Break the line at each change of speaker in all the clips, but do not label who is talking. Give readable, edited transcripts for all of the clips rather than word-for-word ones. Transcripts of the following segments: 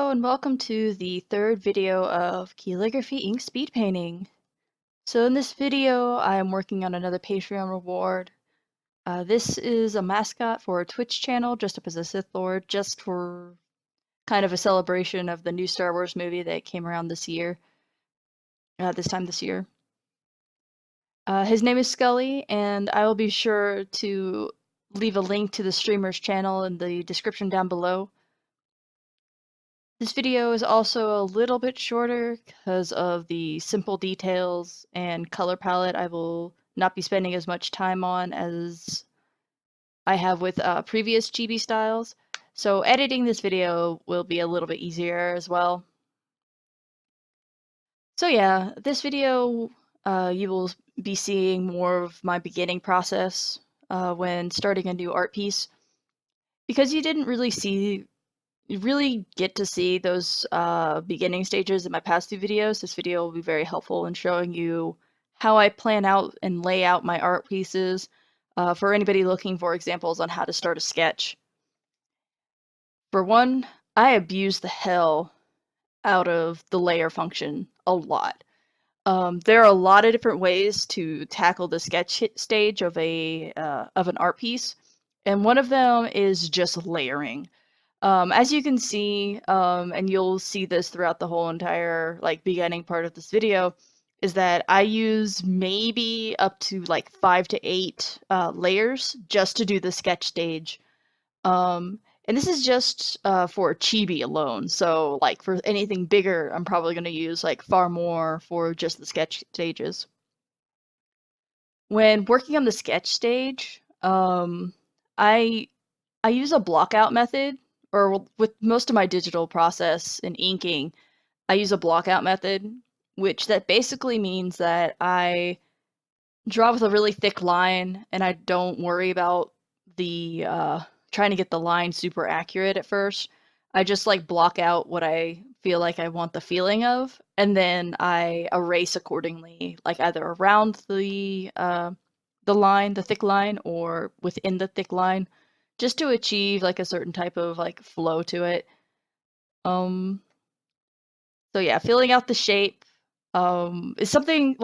Hello and welcome to the third video of Keylligraphy ink speed painting. So in this video, I am working on another Patreon reward. This is a mascot for a Twitch channel dressed up as a Sith Lord, just for kind of a celebration of the new Star Wars movie that came around this year, this time this year. His name is Scully, and I will be sure to leave a link to the streamer's channel in the description down below. This video is also a little bit shorter because of the simple details and color palette I will not be spending as much time on as I have with previous chibi styles. So editing this video will be a little bit easier as well. So yeah, this video you will be seeing more of my beginning process when starting a new art piece. Because you didn't really get to see those beginning stages in my past two videos. This video will be very helpful in showing you how I plan out and lay out my art pieces for anybody looking for examples on how to start a sketch. For one, I abuse the hell out of the layer function a lot. There are a lot of different ways to tackle the sketch stage of an art piece, and one of them is just layering. As you can see, and you'll see this throughout the whole entire beginning part of this video, is that I use maybe up to 5 to 8 layers just to do the sketch stage. And this is just for chibi alone. So for anything bigger, I'm probably going to use far more for just the sketch stages. When working on the sketch stage, I use a blockout method, or with most of my digital process in inking, I use a blockout method, which that basically means that I draw with a really thick line and I don't worry about the trying to get the line super accurate at first. I just block out what I feel like I want the feeling of, and then I erase accordingly, either around the line, the thick line, or within the thick line, just to achieve a certain type of flow to it. So yeah, filling out the shape is something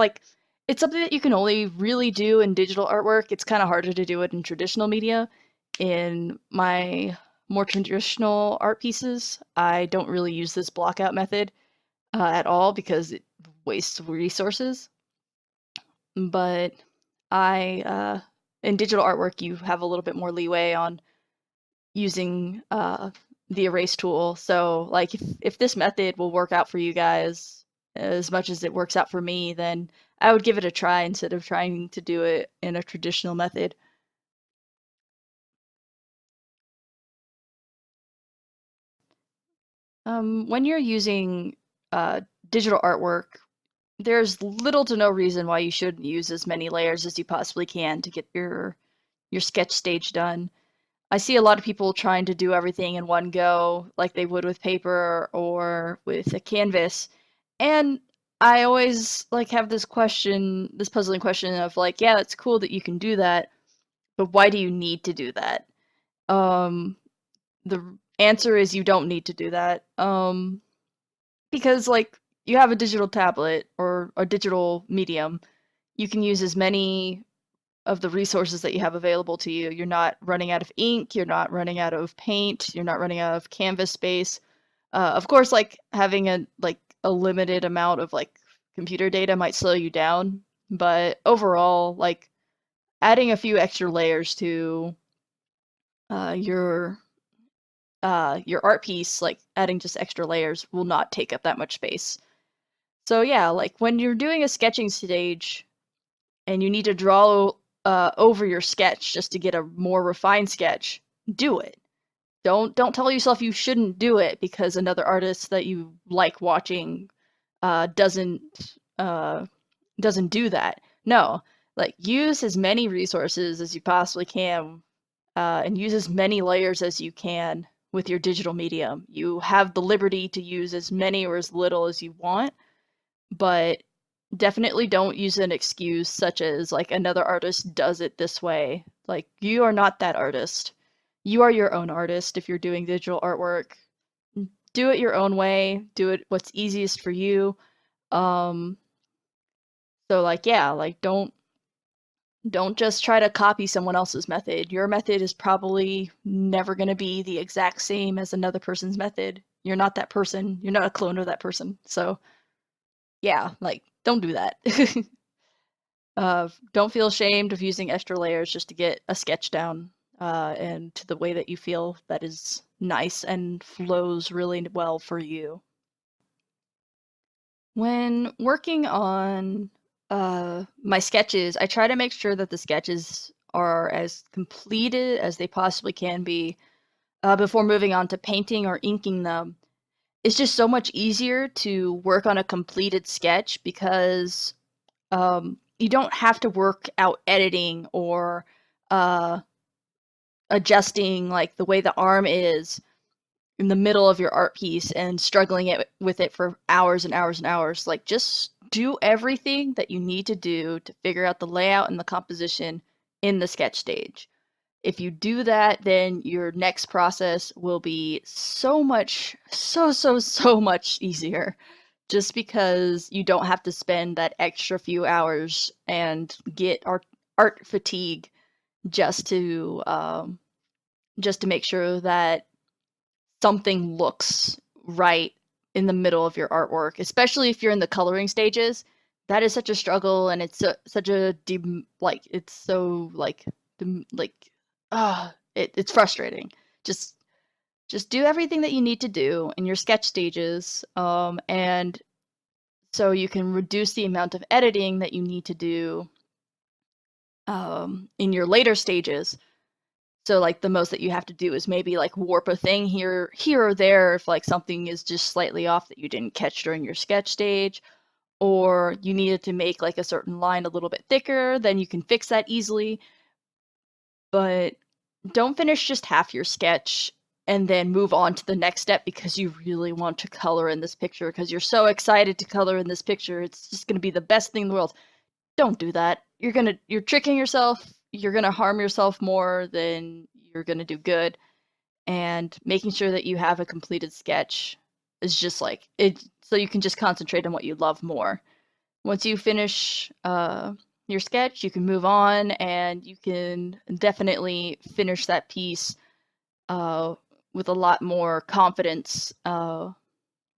it's something that you can only really do in digital artwork. It's kind of harder to do it in traditional media. In my more traditional art pieces, I don't really use this blockout method at all because it wastes resources. But in digital artwork, you have a little bit more leeway on using the erase tool. So if this method will work out for you guys as much as it works out for me, then I would give it a try instead of trying to do it in a traditional method. When you're using digital artwork, there's little to no reason why you shouldn't use as many layers as you possibly can to get your sketch stage done. I see a lot of people trying to do everything in one go, like they would with paper or with a canvas. And I always have this puzzling question of yeah, it's cool that you can do that, but why do you need to do that? The answer is you don't need to do that. Because you have a digital tablet or a digital medium, you can use as many of the resources that you have available to you. You're not running out of ink, you're not running out of paint, you're not running out of canvas space. Of course, having a limited amount of computer data might slow you down, but overall, adding a few extra layers to your art piece, adding just extra layers, will not take up that much space. So yeah, when you're doing a sketching stage and you need to draw over your sketch just to get a more refined sketch, do it. Don't tell yourself you shouldn't do it because another artist that you like watching doesn't do that. No, use as many resources as you possibly can and use as many layers as you can with your digital medium. You have the liberty to use as many or as little as you want, but definitely don't use an excuse such as another artist does it this way. You are not that artist. You are your own artist if you're doing digital artwork. do it your own way, do it what's easiest for you. Um, so like, yeah, like don't just try to copy someone else's method. Your method is probably never going to be the exact same as another person's method. You're not that person. You're not a clone of that person. So, yeah, like, don't do that. Don't feel ashamed of using extra layers just to get a sketch down and to the way that you feel that is nice and flows really well for you. When working on my sketches, I try to make sure that the sketches are as completed as they possibly can be before moving on to painting or inking them. It's just so much easier to work on a completed sketch because you don't have to work out editing or uh, adjusting like the way the arm is in the middle of your art piece and struggling with it for hours and hours and hours. Like, just do everything that you need to do to figure out the layout and the composition in the sketch stage. If you do that, then your next process will be so much, so much easier, just because you don't have to spend that extra few hours and get art fatigue just to make sure that something looks right in the middle of your artwork, especially if you're in the coloring stages. That is such a struggle, and it's such a it's so like it's frustrating. Just just do everything that you need to do in your sketch stages, and so you can reduce the amount of editing that you need to do in your later stages. So like the most that you have to do is maybe like warp a thing here or there if like something is just slightly off that you didn't catch during your sketch stage, or you needed to make like a certain line a little bit thicker, then you can fix that easily. But don't finish just half your sketch and then move on to the next step because you really want to color in this picture because you're so excited to color in this picture. It's just going to be the best thing in the world. Don't do that. You're tricking yourself. You're going to harm yourself more than you're going to do good. And making sure that you have a completed sketch is just like it, so you can just concentrate on what you love more. Once you finish your sketch, you can move on, and you can definitely finish that piece uh, with a lot more confidence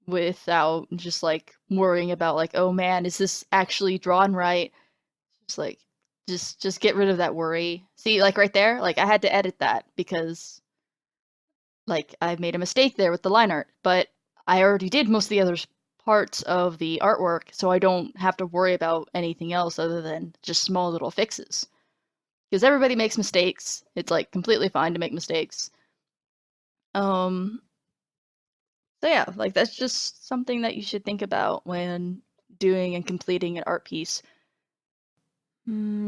without just like worrying about like, oh man, is this actually drawn right? Just like just get rid of that worry. See, like right there, like I had to edit that because like I made a mistake there with the line art, but I already did most of the other parts of the artwork, so I don't have to worry about anything else other than just small little fixes. Because everybody makes mistakes. It's like completely fine to make mistakes. Um, so yeah, like that's just something that you should think about when doing and completing an art piece.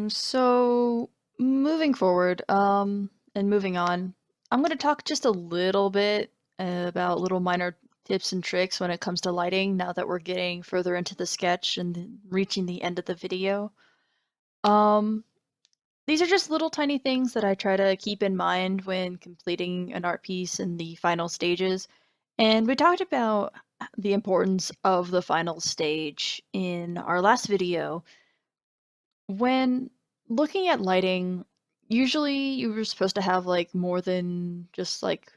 So moving forward, and moving on, I'm going to talk just a little bit about little minor tips and tricks when it comes to lighting now that we're getting further into the sketch and reaching the end of the video. Um, these are just little tiny things that I try to keep in mind when completing an art piece in the final stages. And we talked about the importance of the final stage in our last video. When looking at lighting, usually you were supposed to have like more than just like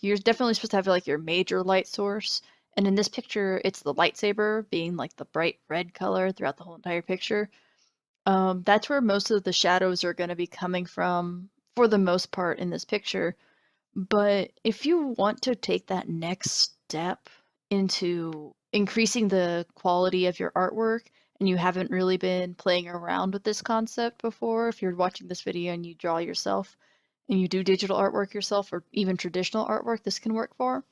you're definitely supposed to have like your major light source. And in this picture, it's the lightsaber being like the bright red color throughout the whole entire picture. That's where most of the shadows are going to be coming from for the most part in this picture. But if you want to take that next step into increasing the quality of your artwork, and you haven't really been playing around with this concept before, if you're watching this video and you draw yourself and you do digital artwork yourself or even traditional artwork, this can work for.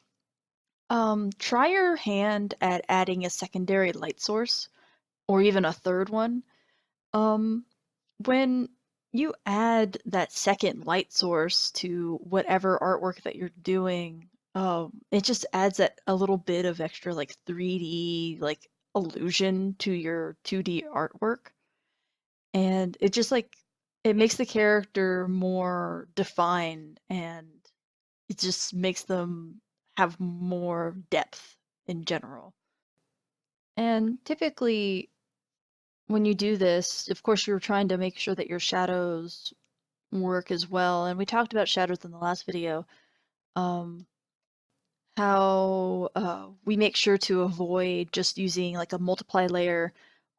Try your hand at adding a secondary light source or even a third one. Um, when you add that second light source to whatever artwork that you're doing, it just adds that a little bit of extra like 3D like illusion to your 2D artwork. And it just like it makes the character more defined, and it just makes them have more depth in general. And typically, when you do this, of course, you're trying to make sure that your shadows work as well. And we talked about shadows in the last video. Um, how we make sure to avoid just using like a multiply layer,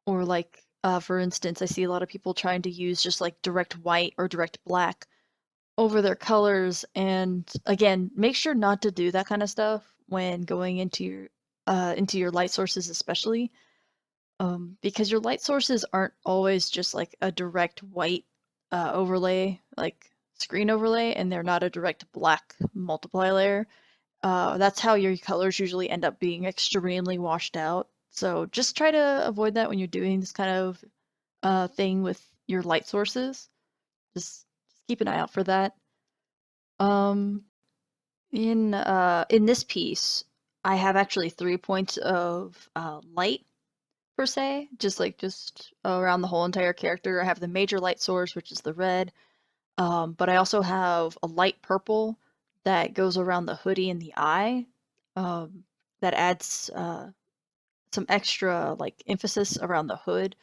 or like for instance, I see a lot of people trying to use just like direct white or direct black over their colors. And again, make sure not to do that kind of stuff when going into your light sources, especially because your light sources aren't always just like a direct white overlay, like screen overlay, and they're not a direct black multiply layer. That's how your colors usually end up being extremely washed out. So just try to avoid that when you're doing this kind of thing with your light sources. Just keep an eye out for that. Um, in this piece, I have actually 3 points of light per se, just around the whole entire character. I have the major light source, which is the red, but I also have a light purple that goes around the hoodie and the eye, um, that adds some extra like emphasis around the hood.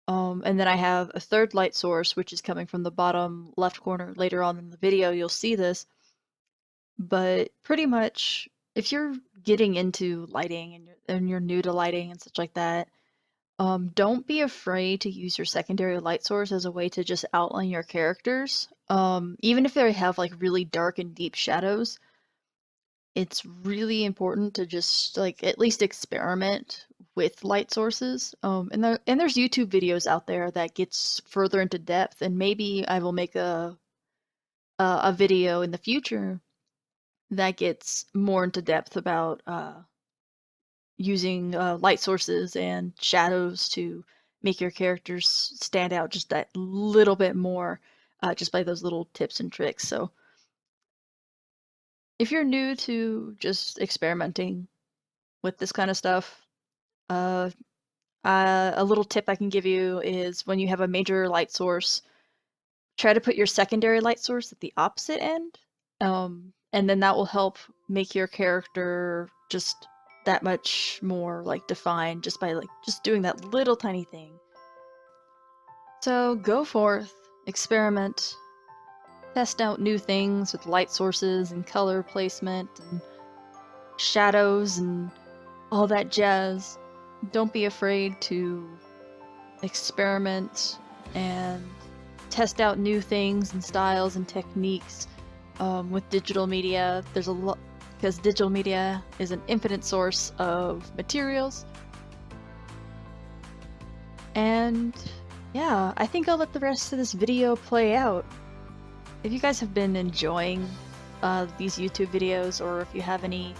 And then I have a third light source, which is coming from the bottom left corner. Later on in the video, you'll see this. But pretty much, if you're getting into lighting and you're new to lighting and such like that, don't be afraid to use your secondary light source as a way to just outline your characters. Even if they have like really dark and deep shadows, it's really important to just like at least experiment with light sources. And there's YouTube videos out there that gets further into depth, and maybe I will make a video in the future that gets more into depth about using light sources and shadows to make your characters stand out just that little bit more, just by those little tips and tricks. So if you're new to just experimenting with this kind of stuff, uh, a little tip I can give you is when you have a major light source, try to put your secondary light source at the opposite end, and then that will help make your character just that much more like defined just by like just doing that little tiny thing. So go forth, experiment, test out new things with light sources and color placement and shadows and all that jazz. Don't be afraid to experiment and test out new things and styles and techniques with digital media. There's a lot, because digital media is an infinite source of materials. And yeah, I think I'll let the rest of this video play out. If you guys have been enjoying these YouTube videos, or if you have any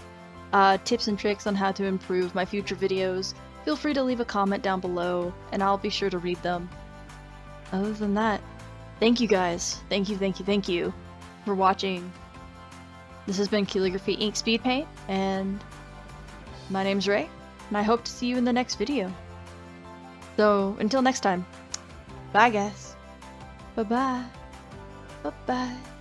tips and tricks on how to improve my future videos, feel free to leave a comment down below and I'll be sure to read them. Other than that, thank you guys. Thank you for watching. This has been Keylligraphy Ink Speed Paint, and my name's Ray, and I hope to see you in the next video. So, until next time, bye guys. Bye-bye. Bye-bye.